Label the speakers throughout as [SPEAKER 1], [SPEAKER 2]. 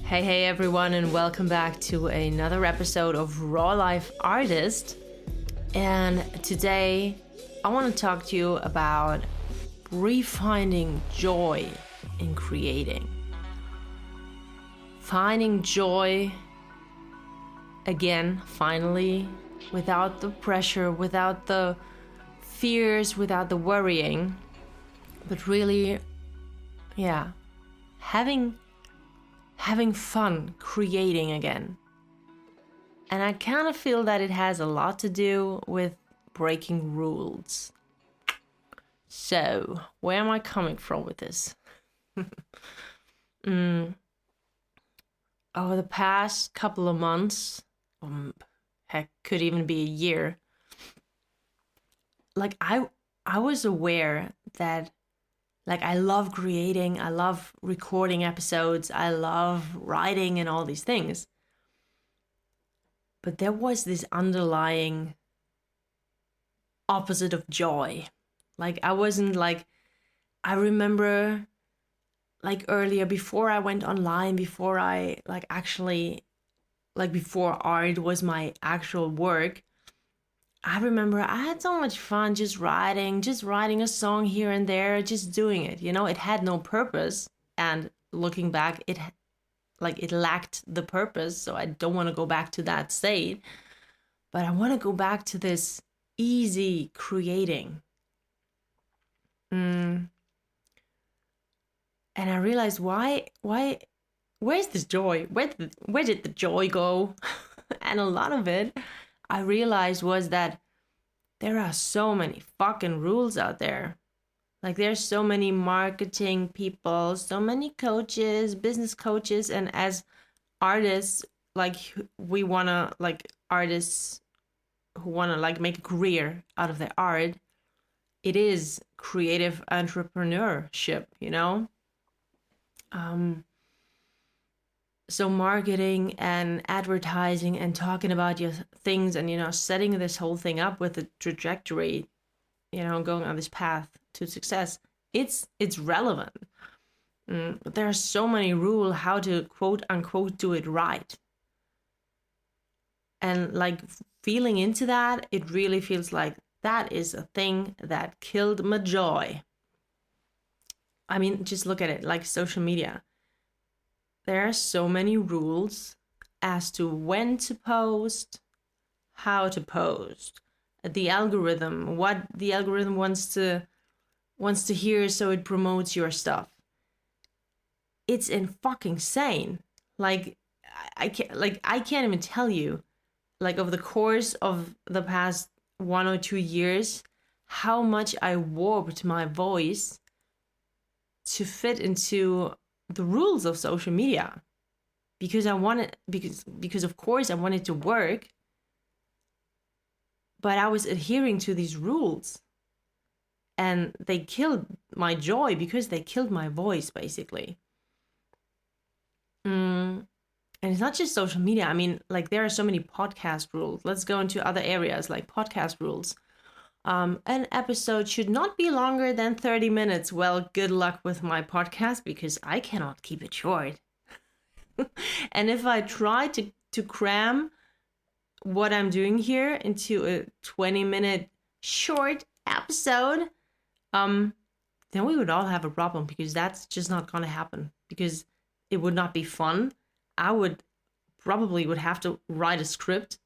[SPEAKER 1] Hey everyone, and welcome back to another episode of Raw Life Artist. And today I want to talk to you about refinding joy in creating. Finding joy again, finally, without the pressure, without the fears, without the worrying, but really, having fun creating again. And I kind of feel that it has a lot to do with breaking rules. So, where am I coming from with this? Over the past couple of months, heck, could even be a year, like I was aware that I love creating, I love recording episodes, I love writing and all these things. But there was this underlying opposite of joy. I remember earlier, before I went online, before I before art was my actual work, I remember I had so much fun just writing a song here and there, just doing it. You know, it had no purpose. And looking back, it lacked the purpose. So I don't want to go back to that state. But I want to go back to this easy creating. And I realized where's this joy? Where did the joy go? And a lot of it, I realized, was that there are so many fucking rules out there. There's so many marketing people, so many coaches, business coaches, and as artists, we want to, artists who want to make a career out of their art, it is creative entrepreneurship, you know? So marketing and advertising and talking about your things and, setting this whole thing up with a trajectory, going on this path to success, it's relevant. But there are so many rules how to quote unquote do it right. And feeling into that, it really feels like that is a thing that killed my joy. I mean, just look at it, social media. There are so many rules as to when to post, how to post, the algorithm, what the algorithm wants to hear so it promotes your stuff. It's fucking insane. I can't even tell you, over the course of the past 1 or 2 years, how much I warped my voice to fit into the rules of social media, because of course I wanted to work, but I was adhering to these rules, and they killed my joy because they killed my voice, basically. And it's not just social media. I mean, there are so many podcast rules. Let's go into other areas, like podcast rules. An episode should not be longer than 30 minutes. Well, good luck with my podcast, because I cannot keep it short. And if I try to cram what I'm doing here into a 20-minute short episode, then we would all have a problem, because that's just not going to happen, because it would not be fun. I would have to write a script,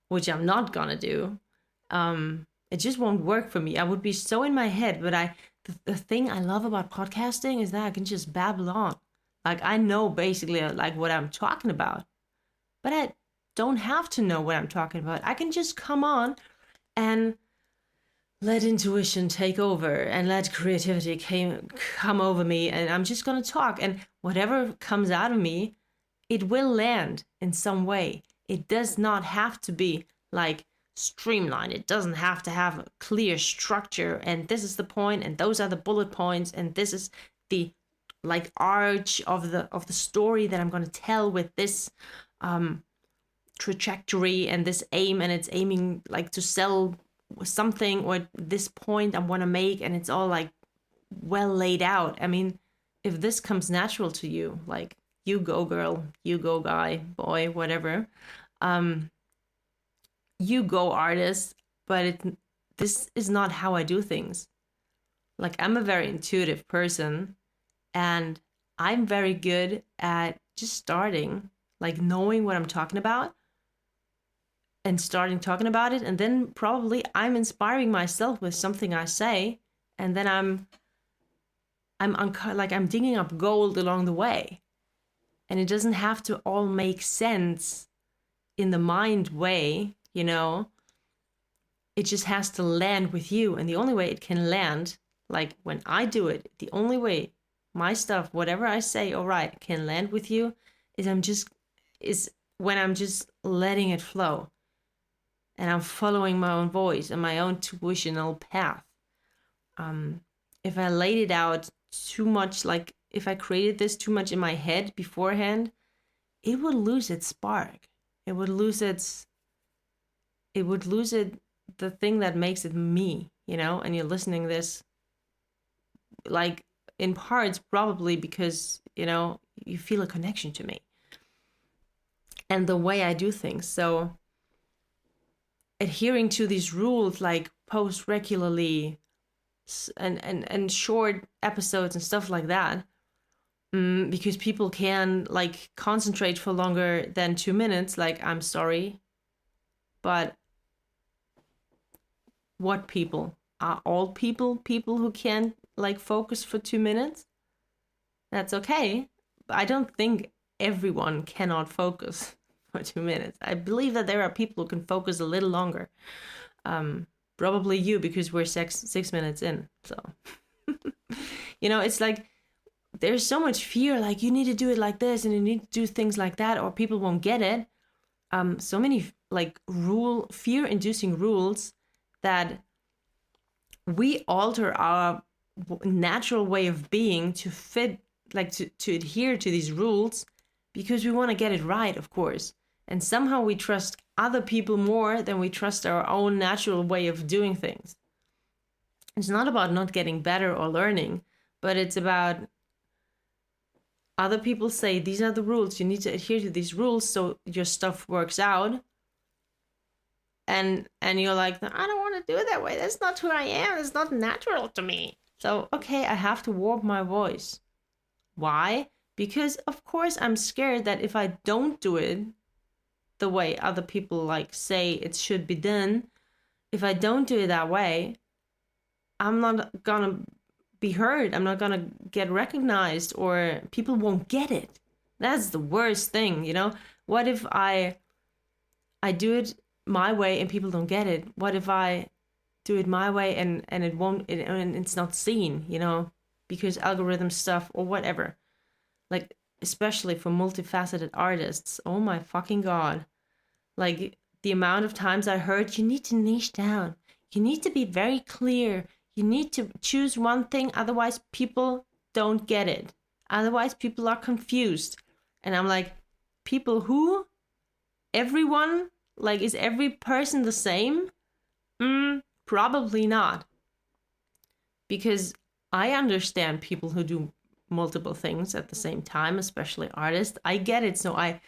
[SPEAKER 1] which I'm not going to do. It just won't work for me. I would be so in my head. But the thing I love about podcasting is that I can just babble on. I know basically what I'm talking about, but I don't have to know what I'm talking about. I can just come on and let intuition take over and let creativity come over me. And I'm just going to talk, and whatever comes out of me, it will land in some way. It does not have to be streamlined. It doesn't have to have a clear structure, and this is the point, and those are the bullet points, and this is the arch of the story that I'm going to tell with this trajectory and this aim, and it's aiming to sell something, or this point I want to make, and it's all well laid out. I mean, if this comes natural to you, like you go girl, you go guy, boy, whatever, you go artist, but this is not how I do things. Like, I'm a very intuitive person, and I'm very good at just starting, like knowing what I'm talking about and starting talking about it. And then probably I'm inspiring myself with something I say. And then I'm digging up gold along the way. And it doesn't have to all make sense in the mind way, you know. It just has to land with you. And the only way it can land, like when I do it, the only way my stuff, whatever I say or write, can land with you is when I'm just letting it flow. And I'm following my own voice and my own tuitional path. If I laid it out too much, like if I created this too much in my head beforehand, it would lose its spark. It would lose the thing that makes it me, you know. And you're listening this, like, in parts probably because, you know, you feel a connection to me and the way I do things. So adhering to these rules, like post regularly and short episodes and stuff like that, because people can like concentrate for longer than 2 minutes. Like, I'm sorry, but what people are all people who can like focus for 2 minutes? That's okay. But I don't think everyone cannot focus for 2 minutes. I believe that there are people who can focus a little longer. Probably you, because we're 6 minutes in. So, you know, it's like there's so much fear, like you need to do it like this and you need to do things like that or people won't get it. So many like fear-inducing rules that we alter our natural way of being to fit, like to adhere to these rules because we want to get it right, of course. And somehow we trust other people more than we trust our own natural way of doing things. It's not about not getting better or learning, but it's about other people say, these are the rules, you need to adhere to these rules so your stuff works out. And you're like, I don't want to do it that way. That's not who I am. It's not natural to me. So, okay, I have to warp my voice. Why? Because, of course, I'm scared that if I don't do it the way other people like say it should be done, if I don't do it that way, I'm not gonna be heard. I'm not gonna get recognized, or people won't get it. That's the worst thing, you know? What if I do it my way and people don't get it? What if I do it my way and it won't, and it's not seen, you know, because algorithm stuff or whatever. Like, especially for multifaceted artists, oh my fucking god. Like, the amount of times I heard, you need to niche down, you need to be very clear, you need to choose one thing, otherwise people don't get it, otherwise people are confused. And I'm like, people who? Everyone? Like, is every person the same? Probably not. Because I understand people who do multiple things at the same time, especially artists. I get it. So I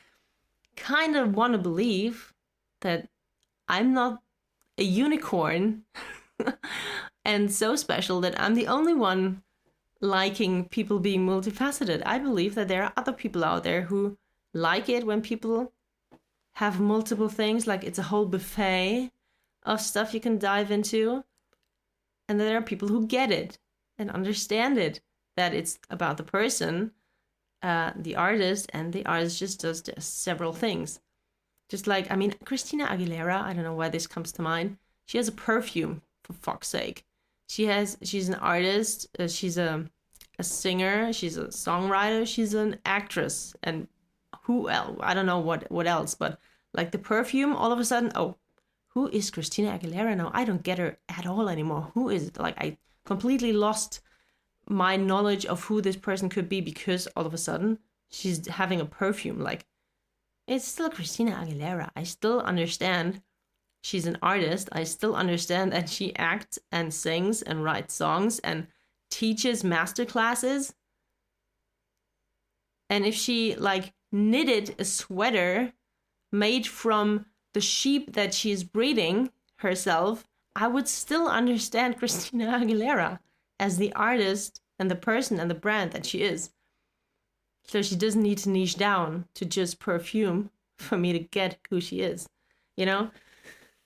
[SPEAKER 1] kind of want to believe that I'm not a unicorn and so special that I'm the only one liking people being multifaceted. I believe that there are other people out there who like it when people have multiple things, like it's a whole buffet of stuff you can dive into. And there are people who get it and understand it, that it's about the person, the artist, and the artist just does several things. Just like, I mean, Christina Aguilera, I don't know why this comes to mind. She has a perfume, for fuck's sake. She's an artist, she's a singer, she's a songwriter, she's an actress, and who else? I don't know what else, but like the perfume, all of a sudden, oh, who is Christina Aguilera now? I don't get her at all anymore. Who is it? Like, I completely lost my knowledge of who this person could be because all of a sudden she's having a perfume. Like, it's still Christina Aguilera. I still understand she's an artist. I still understand that she acts and sings and writes songs and teaches master classes. And if she like knitted a sweater made from the sheep that she's breeding herself, I would still understand Christina Aguilera as the artist and the person and the brand that she is. So she doesn't need to niche down to just perfume for me to get who she is, you know?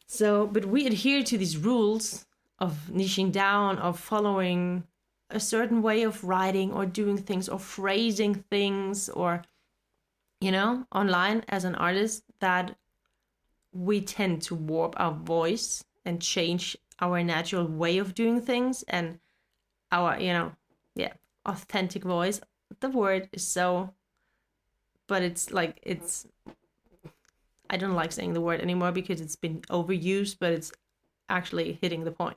[SPEAKER 1] So, but we adhere to these rules of niching down, of following a certain way of writing or doing things or phrasing things, or, you know, online as an artist, that we tend to warp our voice and change our natural way of doing things and our, you know, yeah, authentic voice. The word is so, but it's like, it's, I don't like saying the word anymore because it's been overused, but it's actually hitting the point.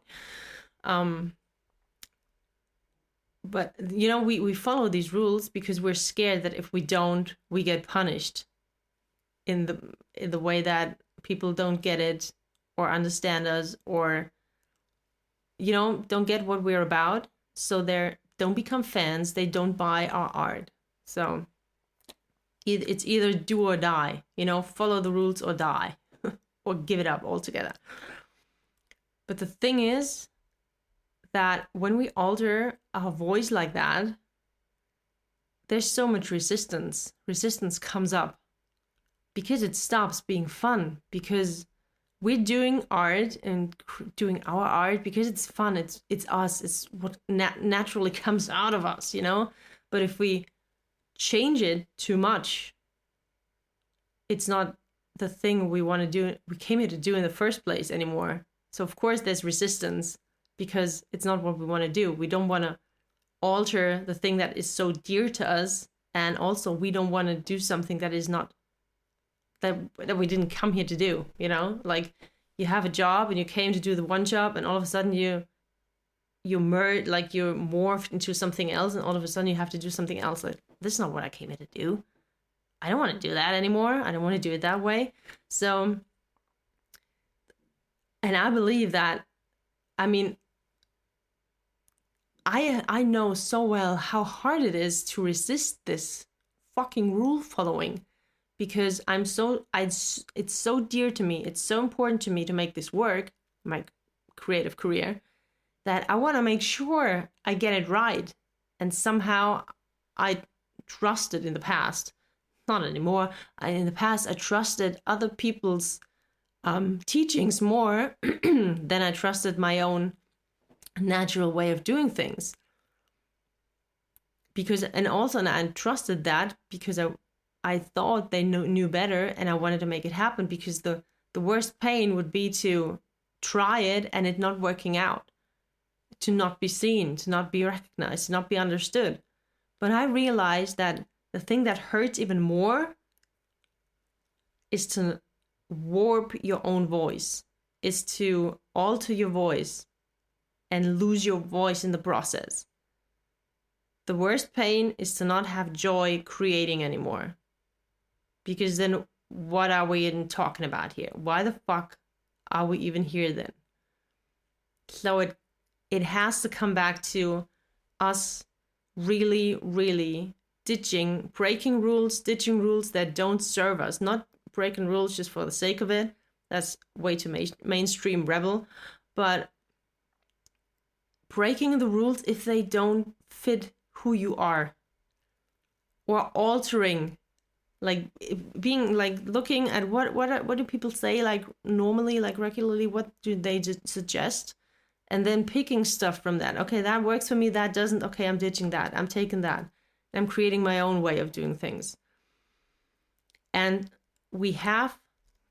[SPEAKER 1] But, you know, we follow these rules because we're scared that if we don't, we get punished in the way that people don't get it or understand us, or, you know, don't get what we're about. So they don't become fans. They don't buy our art. So it's either do or die, you know, follow the rules or die or give it up altogether. But the thing is that when we alter our voice like that, there's so much resistance. Resistance comes up because it stops being fun, because we're doing art and doing our art because it's fun. It's us. It's what naturally comes out of us, you know? But if we change it too much, it's not the thing we want to do. We came here to do in the first place anymore. So of course there's resistance because it's not what we want to do. We don't want to alter the thing that is so dear to us. And also we don't want to do something that is not, that we didn't come here to do, you know? Like you have a job and you came to do the one job and all of a sudden you merge, like you're morphed into something else, and all of a sudden you have to do something else. Like, this is not what I came here to do. I don't want to do that anymore. I don't want to do it that way. So, and I believe that, I mean, I know so well how hard it is to resist this fucking rule following, because it's so dear to me. It's so important to me to make this work, my creative career, that I want to make sure I get it right. And somehow I trusted in the past, not anymore. In the past, I trusted other people's teachings more than I trusted my own natural way of doing things. And I trusted that because I thought they knew better, and I wanted to make it happen, because the worst pain would be to try it and it not working out, to not be seen, to not be recognized, to not be understood. But I realized that the thing that hurts even more is to warp your own voice, is to alter your voice and lose your voice in the process. The worst pain is to not have joy creating anymore. Because then what are we even talking about here? Why the fuck are we even here then? So it has to come back to us really, really breaking rules, ditching rules that don't serve us. Not breaking rules just for the sake of it. That's way too mainstream rebel. But breaking the rules if they don't fit who you are. Or altering, like being like looking at what do people say, like normally, like regularly, what do they suggest? And then picking stuff from that. Okay, that works for me, that doesn't. Okay, I'm ditching that. I'm taking that. I'm creating my own way of doing things. And we have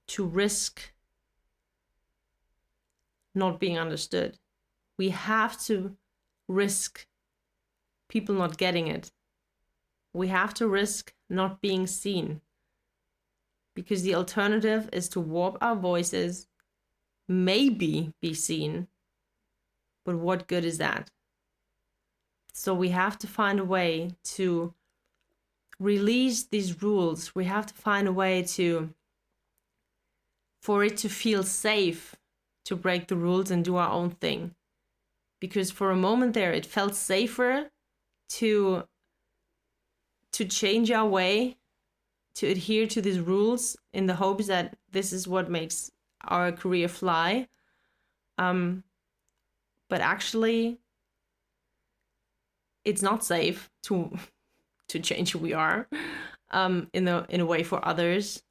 [SPEAKER 1] to risk not being understood. We have to risk people not getting it. We have to risk not being seen. Because the alternative is to warp our voices, maybe be seen, but what good is that? So we have to find a way to release these rules. We have to find a way for it to feel safe to break the rules and do our own thing. Because for a moment there, it felt safer to to change our way, to adhere to these rules in the hopes that this is what makes our career fly. But actually, it's not safe to change who we are in a way for others.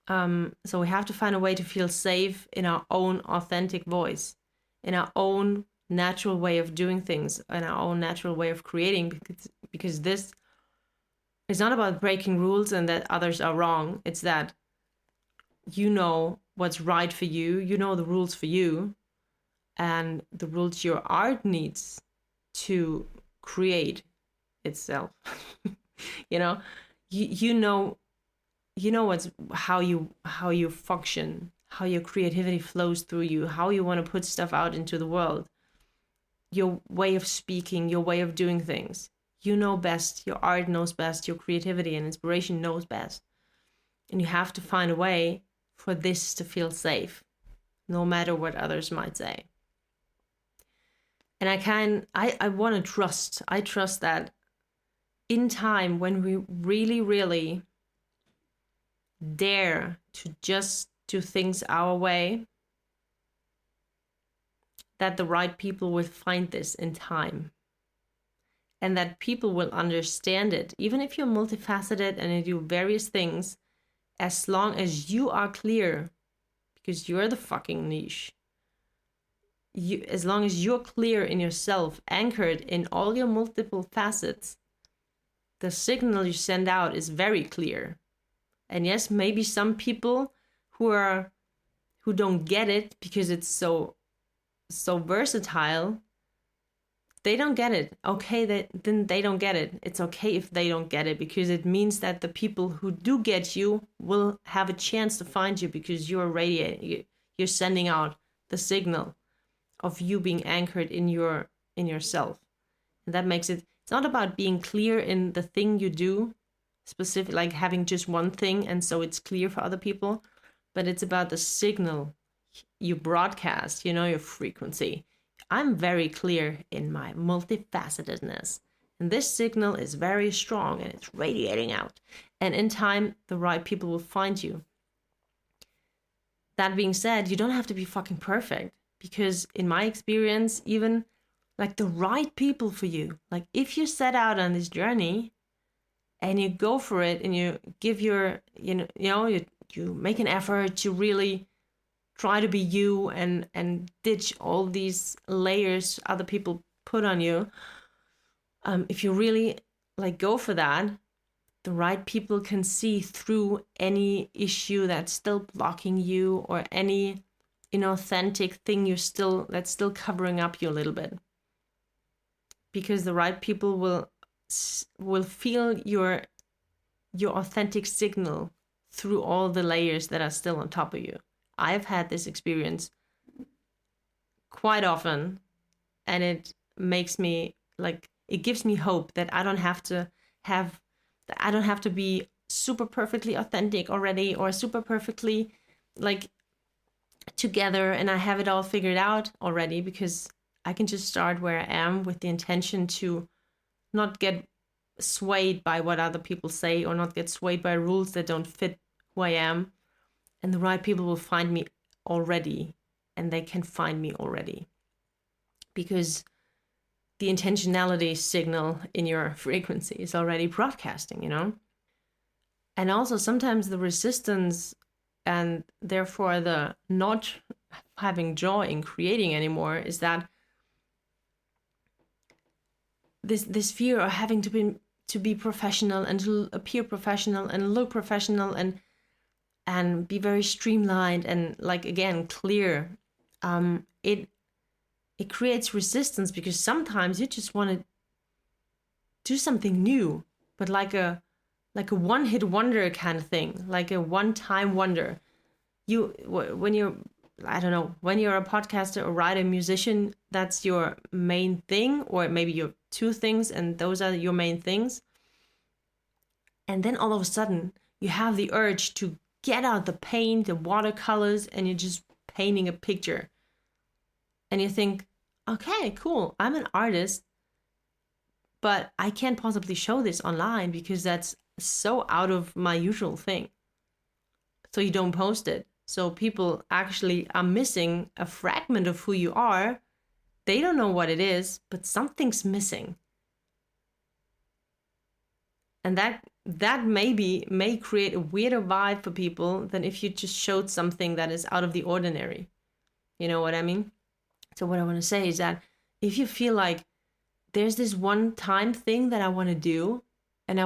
[SPEAKER 1] So we have to find a way to feel safe in our own authentic voice, in our own natural way of doing things, in our own natural way of creating, because this is not about breaking rules and that others are wrong. It's that you know what's right for you, you know the rules for you, and the rules your art needs to create itself. you know you know what's how you function, how your creativity flows through you, how you want to put stuff out into the world, your way of speaking, your way of doing things. You know best, your art knows best, your creativity and inspiration knows best. And you have to find a way for this to feel safe, no matter what others might say. And I want to trust. I trust that in time, when we really, really dare to just do things our way, that the right people will find this in time. And that people will understand it. Even if you're multifaceted and you do various things, as long as you are clear, because you're the fucking niche. As long as you're clear in yourself, anchored in all your multiple facets, the signal you send out is very clear. And yes, maybe some people who don't get it because it's so versatile, they don't get it. Okay, then they don't get it. It's okay if they don't get it, because it means that the people who do get you will have a chance to find you, because you're radiating, you're sending out the signal of you being anchored in yourself. And that makes it, it's not about being clear in the thing you do, specific, like having just one thing and so it's clear for other people, but it's about the signal you broadcast, your frequency. I'm very clear in my multifacetedness, and this signal is very strong and it's radiating out. And in time, the right people will find you. That being said, you don't have to be fucking perfect, because in my experience, even like the right people for you, like if you set out on this journey and you go for it and you give your, you make an effort to really try to be you and ditch all these layers other people put on you. If you really like go for that, the right people can see through any issue that's still blocking you, or any inauthentic thing that's still covering up you a little bit. Because the right people will feel your authentic signal through all the layers that are still on top of you. I've had this experience quite often, and it makes me it gives me hope that I don't have to be super perfectly authentic already, or super perfectly together and I have it all figured out already, because I can just start where I am with the intention to not get swayed by what other people say, or not get swayed by rules that don't fit who I am. And the right people will find me already, and they can find me already. Because the intentionality signal in your frequency is already broadcasting, And also sometimes the resistance, and therefore the not having joy in creating anymore, is that this fear of having to be professional and to appear professional and look professional and be very streamlined and again clear. It creates resistance, because sometimes you just want to do something new, but like a one-hit wonder kind of thing, like a one-time wonder. When you're a podcaster or writer, musician, that's your main thing, or maybe your two things, and those are your main things. And then all of a sudden you have the urge to get out the paint, the watercolors, and you're just painting a picture. And you think, okay, cool, I'm an artist, but I can't possibly show this online because that's so out of my usual thing. So you don't post it. So people actually are missing a fragment of who you are. They don't know what it is, but something's missing. And that may create a weirder vibe for people than if you just showed something that is out of the ordinary. You know what I mean? So what I want to say is that if you feel like there's this one time thing that I want to do, and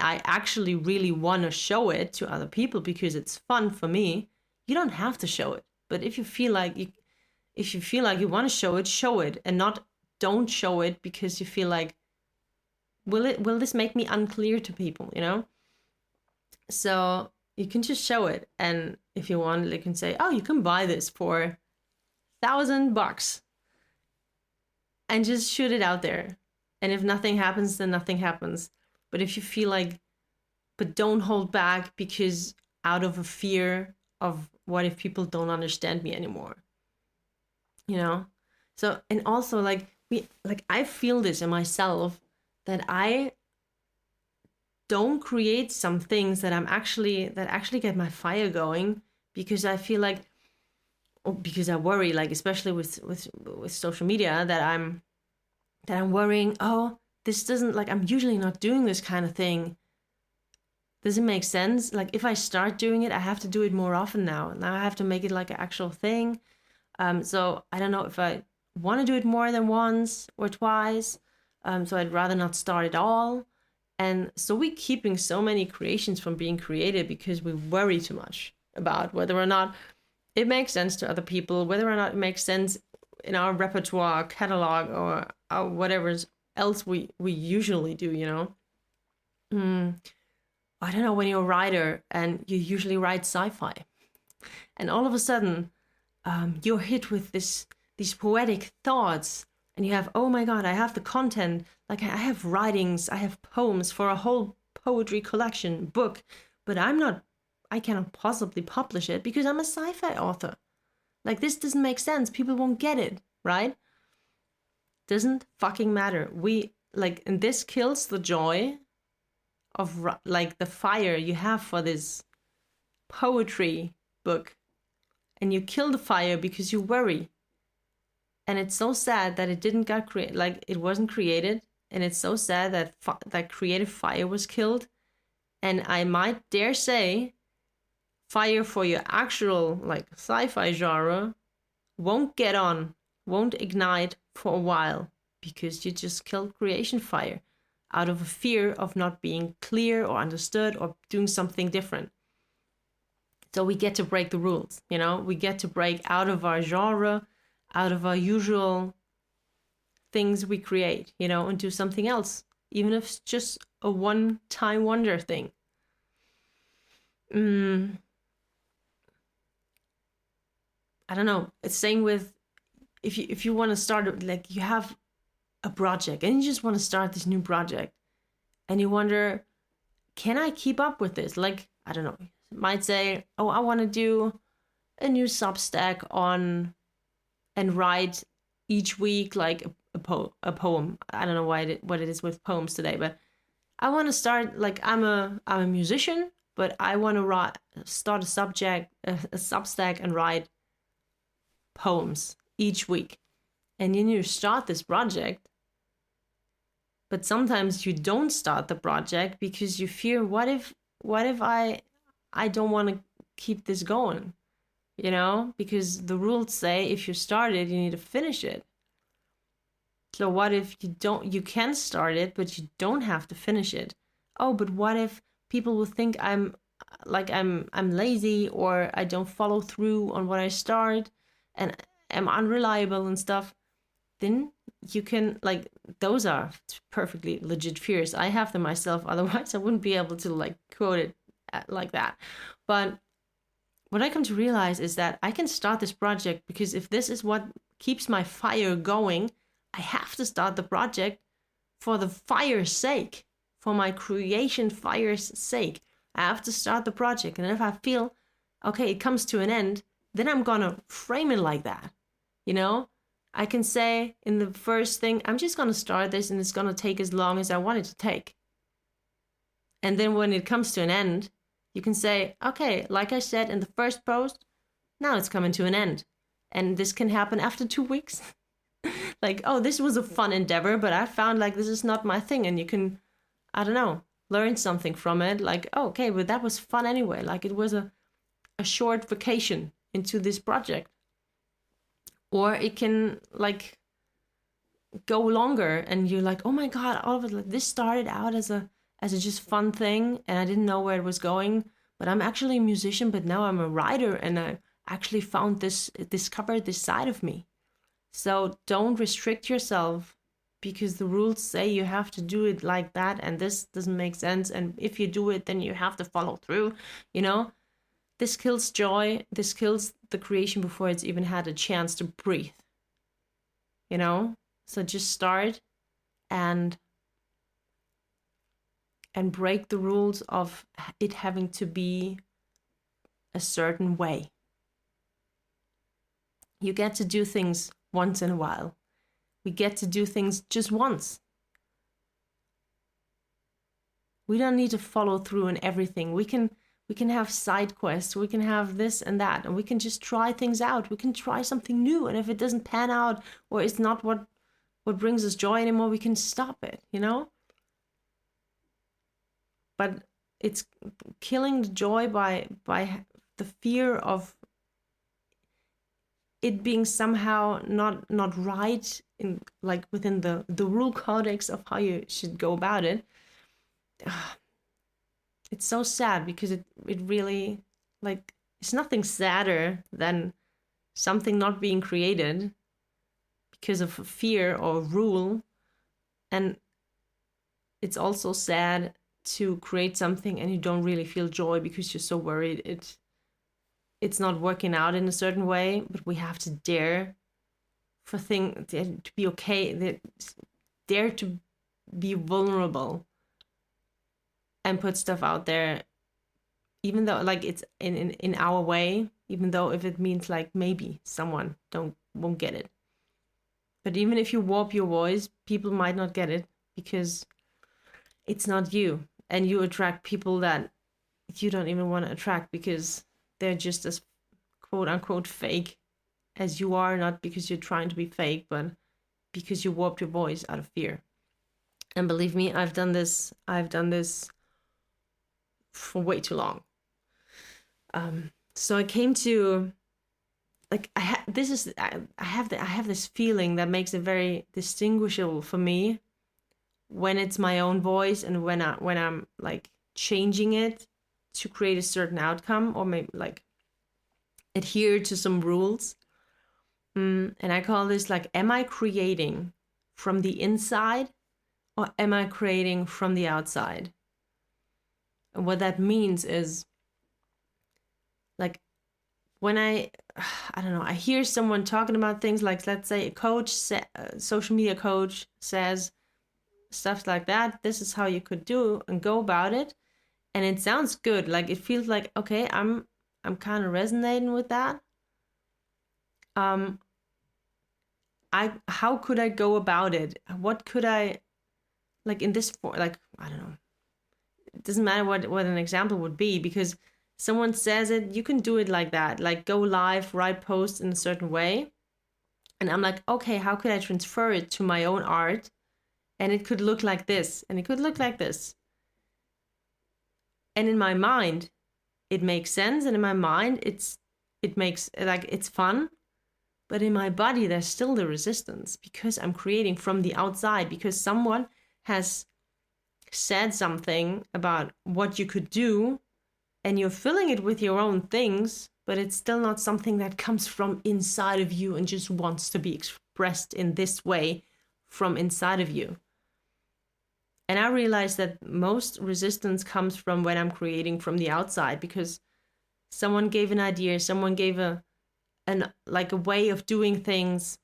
[SPEAKER 1] I actually really want to show it to other people because it's fun for me, you don't have to show it. But if you feel like you want to show it, and not don't show it because you feel like, will this make me unclear to people, you know? So you can just show it, and if you want, you can say, oh, you can buy this for $1,000, and just shoot it out there. And if nothing happens, then nothing happens. But if you feel like, but don't hold back, because out of a fear of what if people don't understand me anymore, you know? So, and also I feel this in myself, that I don't create some things that actually get my fire going, because I feel like, because I worry, like especially with social media, that I'm worrying, oh, this doesn't, like, I'm usually not doing this kind of thing. Does it make sense? Like, if I start doing it, I have to do it more often now. Now I have to make it like an actual thing. So I don't know if I want to do it more than once or twice. So I'd rather not start at all. And so we're keeping so many creations from being created because we worry too much about whether or not it makes sense to other people, whether or not it makes sense in our repertoire, catalog, or whatever else we usually do, you know? I don't know, when you're a writer and you usually write sci-fi, and all of a sudden you're hit with these poetic thoughts, and you have, oh my God, I have the content, like I have writings, I have poems for a whole poetry collection book, but I cannot possibly publish it because I'm a sci-fi author. Like, this doesn't make sense. People won't get it, right? Doesn't fucking matter. And this kills the joy of, like, the fire you have for this poetry book. And you kill the fire because you worry. And it's so sad that it didn't get created, like, it wasn't created. And it's so sad that that creative fire was killed. And I might dare say, fire for your actual, like, sci-fi genre won't ignite for a while, because you just killed creation fire out of a fear of not being clear or understood or doing something different. So we get to break the rules, you know? We get to break out of our genre, out of our usual things we create, you know, and do something else, even if it's just a one-time wonder thing. I don't know. It's same with, if you want to start, like, you have a project and you just want to start this new project, and you wonder, can I keep up with this? Like, I don't know. You might say, oh, I want to do a new Substack on, and write each week like a poem. I don't know what it is with poems today, but I want to start, like, I'm a musician, but I want to start a Substack and write poems each week. And then you start this project, but sometimes you don't start the project because you fear, what if I don't want to keep this going, you know? Because the rules say if you start it, you need to finish it. So what if you can start it, but you don't have to finish it? Oh, but what if people will think I'm lazy, or I don't follow through on what I start, and am unreliable and stuff? Then you can, like, those are perfectly legit fears. I have them myself, otherwise I wouldn't be able to, like, quote it like that. But what I come to realize is that I can start this project because if this is what keeps my fire going, I have to start the project for the fire's sake, for my creation fire's sake. I have to start the project. And if I feel, okay, it comes to an end, then I'm gonna frame it like that, you know? I can say in the first thing, I'm just going to start this and it's going to take as long as I want it to take. And then when it comes to an end, you can say, okay, like I said in the first post, now it's coming to an end. And this can happen after 2 weeks. Like, oh, this was a fun endeavor, but I found like this is not my thing. And you can, I don't know, learn something from it. Like, oh, okay, but that was fun anyway. Like it was a short vacation into this project. Or it can like go longer and you're like, oh my God, all of it, like this started out as a just fun thing and I didn't know where it was going, but I'm actually a musician, but now I'm a writer and I actually discovered this side of me. So don't restrict yourself because the rules say you have to do it like that and this doesn't make sense. And if you do it, then you have to follow through, you know? This kills joy. This kills the creation before it's even had a chance to breathe, you know? So just start and break the rules of it having to be a certain way. You get to do things once in a while. We get to do things just once. We don't need to follow through on everything. We can have side quests. We can have this and that, and we can just try things out. We can try something new, and if it doesn't pan out or it's not what brings us joy anymore, we can stop it, you know? But it's killing the joy by the fear of it being somehow not right in like within the rule codex of how you should go about it. It's so sad because it really, like, it's nothing sadder than something not being created because of fear or rule. And it's also sad to create something and you don't really feel joy because you're so worried it's not working out in a certain way. But we have to dare for things to be okay, dare to be vulnerable and put stuff out there, even though like it's in our way, even though if it means like maybe someone won't get it. But even if you warp your voice, people might not get it because it's not you, and you attract people that you don't even want to attract because they're just as quote unquote fake as you are, not because you're trying to be fake, but because you warped your voice out of fear. And believe me, I've done this for way too long. So I came to like I have this feeling that makes it very distinguishable for me when it's my own voice and when I'm like changing it to create a certain outcome or maybe like adhere to some rules. And I call this like, am I creating from the inside or am I creating from the outside? And what that means is like when I don't know, I hear someone talking about things like, let's say a coach, social media coach says stuff like that. This is how you could do and go about it. And it sounds good. Like it feels like, okay, I'm kind of resonating with that. How could I go about it? What could I like in this like, I don't know. It doesn't matter what an example would be because someone says it, you can do it like that, like go live, write posts in a certain way. And I'm like, okay, how could I transfer it to my own art? And it could look like this, and it could look like this. And in my mind, it makes sense. And in my mind, it makes like, it's fun. But in my body, there's still the resistance because I'm creating from the outside, because someone has said something about what you could do and you're filling it with your own things, but it's still not something that comes from inside of you and just wants to be expressed in this way from inside of you. And I realized that most resistance comes from when I'm creating from the outside because someone gave an idea, someone gave a way of doing things.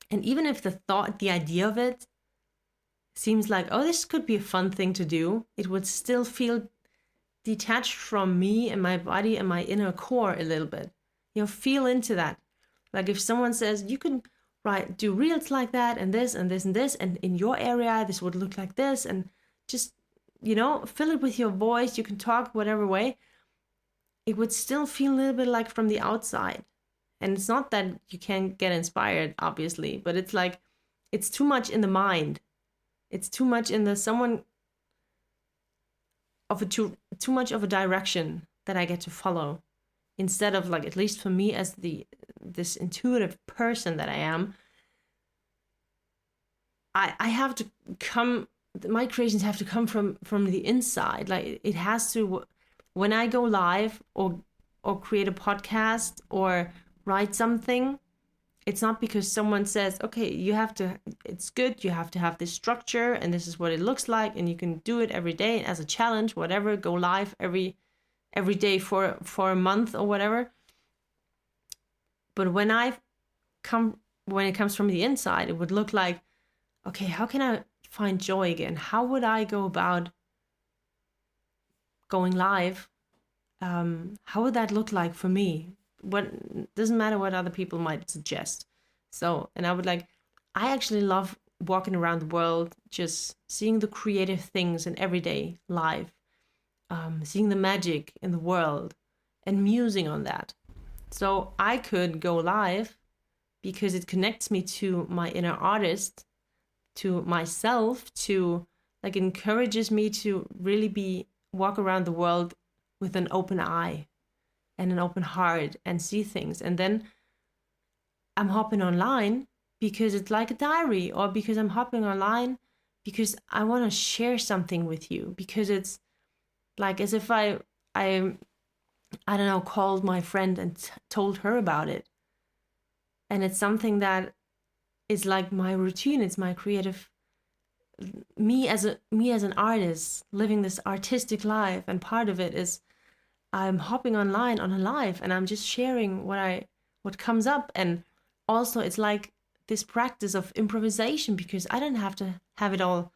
[SPEAKER 1] And even if the idea of it seems like, oh, this could be a fun thing to do, it would still feel detached from me and my body and my inner core a little bit. You know, feel into that. Like if someone says, you can right, do reels like that, and this and this and this, and in your area this would look like this, and just, fill it with your voice. You can talk whatever way. It would still feel a little bit like from the outside. And it's not that you can't get inspired, obviously, but it's like, it's too much in the mind. It's too much in the someone of a too much of a direction that I get to follow, instead of, like, at least for me as this intuitive person that I am, I have to come, my creations have to come from the inside. Like, it has to, when I go live or create a podcast or write something, it's not because someone says, okay, it's good, you have to have this structure, and this is what it looks like, and you can do it every day as a challenge, whatever, go live every day for a month or whatever. But when it comes from the inside, it would look like, okay, how can I find joy again? How would I go about going live? How would that look like for me? What doesn't matter what other people might suggest. So, and I actually love walking around the world, just seeing the creative things in everyday life, seeing the magic in the world, and musing on that. So I could go live because it connects me to my inner artist, to myself, to, like, encourages me to really walk around the world with an open eye and an open heart and see things. And then I'm hopping online because it's like a diary, or because I'm hopping online because I want to share something with you, because it's like as if I don't know, called my friend and told her about it. And it's something that is like my routine. It's my creative, me as an artist living this artistic life. And part of it is I'm hopping online on a live, and I'm just sharing what comes up. And also it's like this practice of improvisation, because I don't have to have it all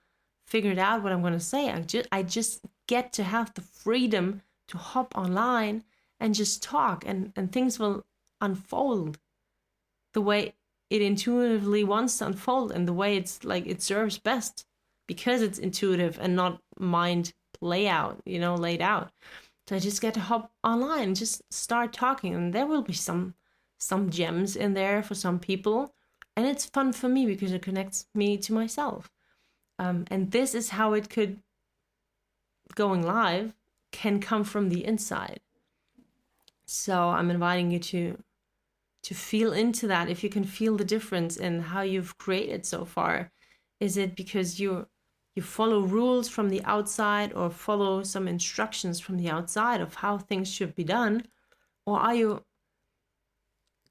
[SPEAKER 1] figured out what I'm going to say. I just get to have the freedom to hop online and just talk, and things will unfold the way it intuitively wants to unfold, and the way it's like it serves best, because it's intuitive and not mind laid out. So I just get to hop online and just start talking, and there will be some gems in there for some people, and it's fun for me because it connects me to myself. And this is how it could, going live can come from the inside. So I'm inviting you to feel into that. If you can feel the difference in how you've created so far, is it because you follow rules from the outside, or follow some instructions from the outside of how things should be done? Or are you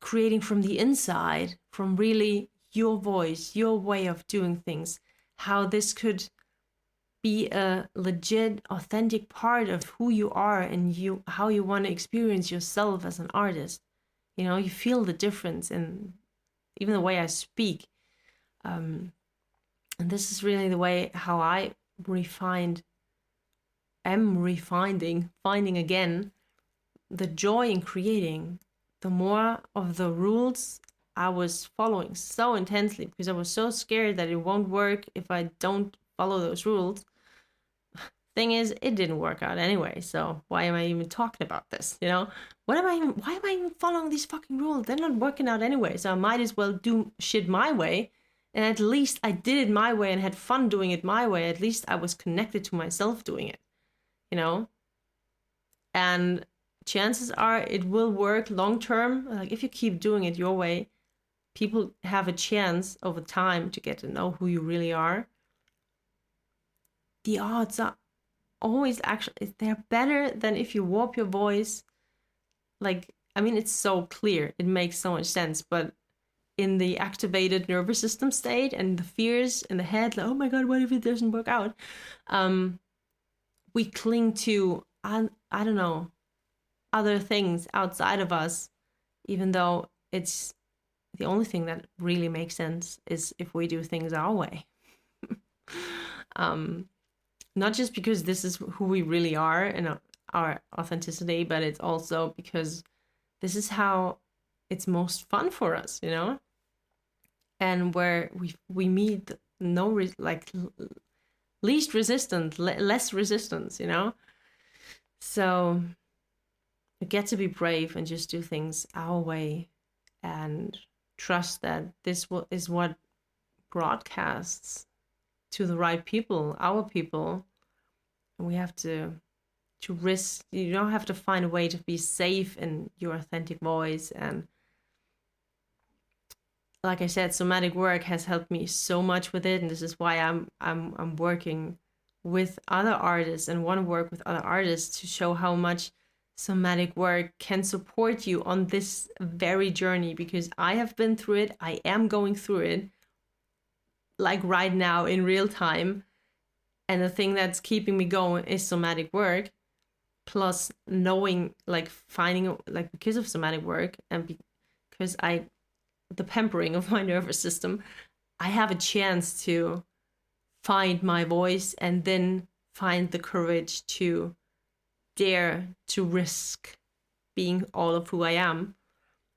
[SPEAKER 1] creating from the inside, from really your voice, your way of doing things, how this could be a legit, authentic part of who you are, and how you want to experience yourself as an artist? You feel the difference in even the way I speak. And this is really the way how I finding again the joy in creating. The more of the rules I was following so intensely, because I was so scared that it won't work if I don't follow those rules. Thing is, it didn't work out anyway, so why am I even talking about this? Why am I even following these fucking rules? They're not working out anyway, so I might as well do shit my way. And at least I did it my way and had fun doing it my way. At least I was connected to myself doing it, and chances are it will work long term. Like, if you keep doing it your way, people have a chance over time to get to know who you really are. The odds are always, actually, they're better than if you warp your voice. Like, I mean, it's so clear, it makes so much sense, but in the activated nervous system state and the fears in the head, like, oh my god, what if it doesn't work out? We cling to, I don't know, other things outside of us, even though it's the only thing that really makes sense is if we do things our way. Not just because this is who we really are and our authenticity, but it's also because this is how it's most fun for us, and where we meet no least resistance, less resistance, So we get to be brave and just do things our way and trust that this is what broadcasts to the right people, our people. And we have to risk. You don't have to find a way to be safe in your authentic voice. And like I said, somatic work has helped me so much with it, and this is why I'm working with other artists and want to work with other artists to show how much somatic work can support you on this very journey, because I have been through it. I am going through it like right now in real time. And the thing that's keeping me going is somatic work, plus knowing, like finding, like because of somatic work and because the pampering of my nervous system, I have a chance to find my voice and then find the courage to dare to risk being all of who I am.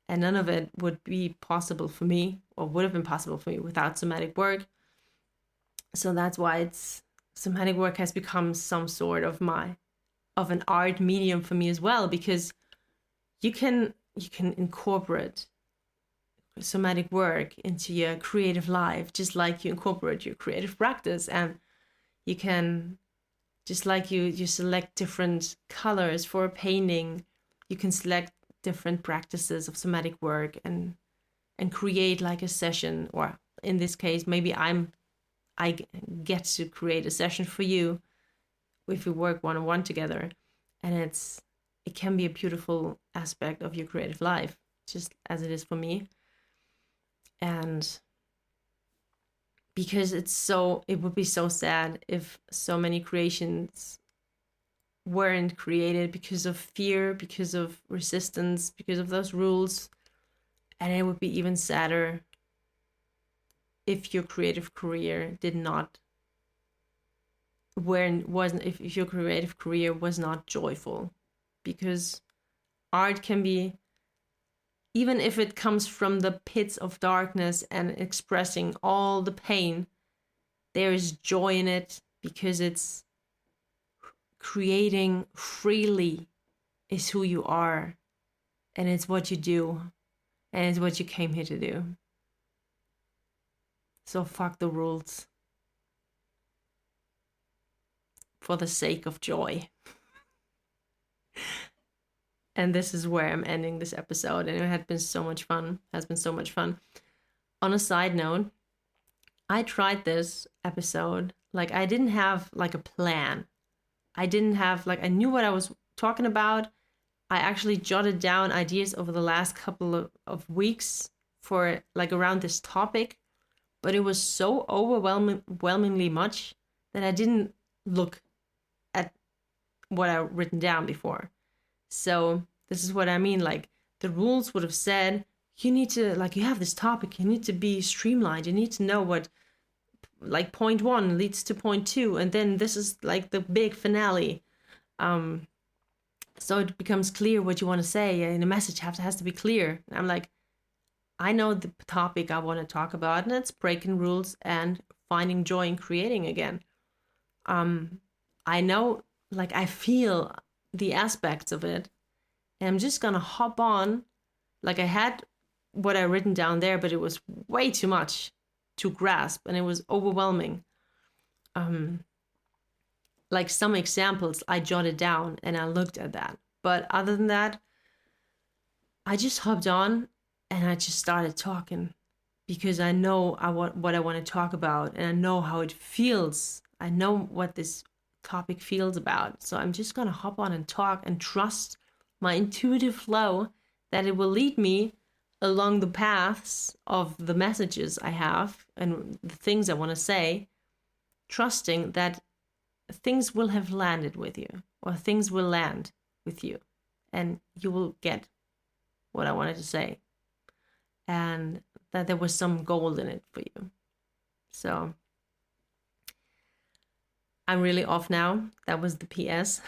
[SPEAKER 1] And none of it would be possible for me, or would have been possible for me, without somatic work. So that's why somatic work has become some sort of an art medium for me as well, because you can incorporate somatic work into your creative life, just like you incorporate your creative practice. And you can, just like you select different colors for a painting, you can select different practices of somatic work and create like a session, or in this case, maybe I get to create a session for you if we work one-on-one together. And it can be a beautiful aspect of your creative life, just as it is for me. And because it would be so sad if so many creations weren't created because of fear, because of resistance, because of those rules. And it would be even sadder if your creative career if your creative career was not joyful, because art can be, even if it comes from the pits of darkness and expressing all the pain, there is joy in it, because it's creating freely is who you are, and it's what you do, and it's what you came here to do. So fuck the rules for the sake of joy. And this is where I'm ending this episode, and it has been so much fun. On a side note, I tried this episode, like I didn't have like a plan. I knew what I was talking about. I actually jotted down ideas over the last couple of weeks for like around this topic, but it was so overwhelmingly much that I didn't look at what I've written down before. So this is what I mean. Like the rules would have said, you need to, like, you have this topic, you need to be streamlined. You need to know what, like, point 1 leads to point 2. And then this is like the big finale. So it becomes clear what you want to say, and the message has to be clear. And I'm like, I know the topic I want to talk about, and it's breaking rules and finding joy in creating again. I know, like, I feel the aspects of it, and I'm just gonna hop on. Like, I had what I written down there, but it was way too much to grasp, and it was overwhelming. Like some examples I jotted down and I looked at that, but other than that, I just hopped on and I just started talking, because I know what I want to talk about, and I know how it feels. I know what this topic feels about. So I'm just gonna hop on and talk and trust my intuitive flow that it will lead me along the paths of the messages I have and the things I want to say, trusting that things will have landed with you, or things will land with you, and you will get what I wanted to say, and that there was some gold in it for you. So I'm really off now. That was the PS.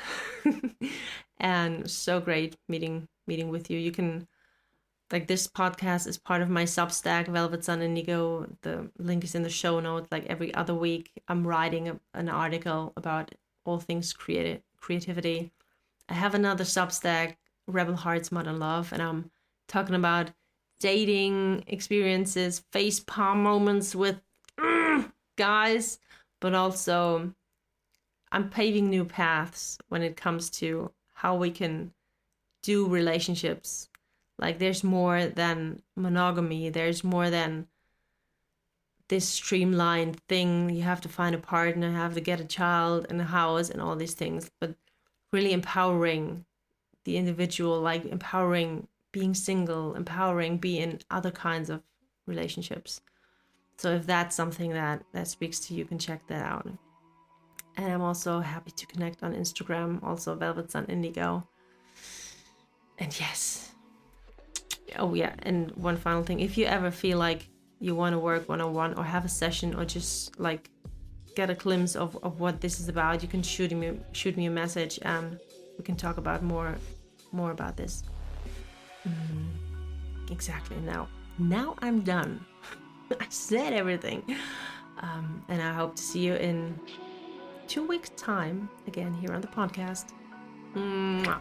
[SPEAKER 1] And so great meeting with you. You can like this podcast is part of my Substack, Velvet Sun Indigo. The link is in the show notes. Like every other week, I'm writing an article about all things creativity. I have another Substack, Rebel Hearts, Modern Love, and I'm talking about dating experiences, face palm moments with guys, but also I'm paving new paths when it comes to how we can do relationships. Like there's more than monogamy. There's more than this streamlined thing. You have to find a partner, have to get a child and a house and all these things. But really empowering the individual, like empowering being single, empowering being in other kinds of relationships. So if that's something that speaks to you, you can check that out. And I'm also happy to connect on Instagram, also Velvet Sun Indigo. And yes. Oh yeah, and one final thing. If you ever feel like you want to work one-on-one or have a session or just like get a glimpse of what this is about, you can shoot me a message and we can talk about more about this. Exactly. Now I'm done. I said everything. And I hope to see you in 2 weeks' time again here on the podcast. Mwah.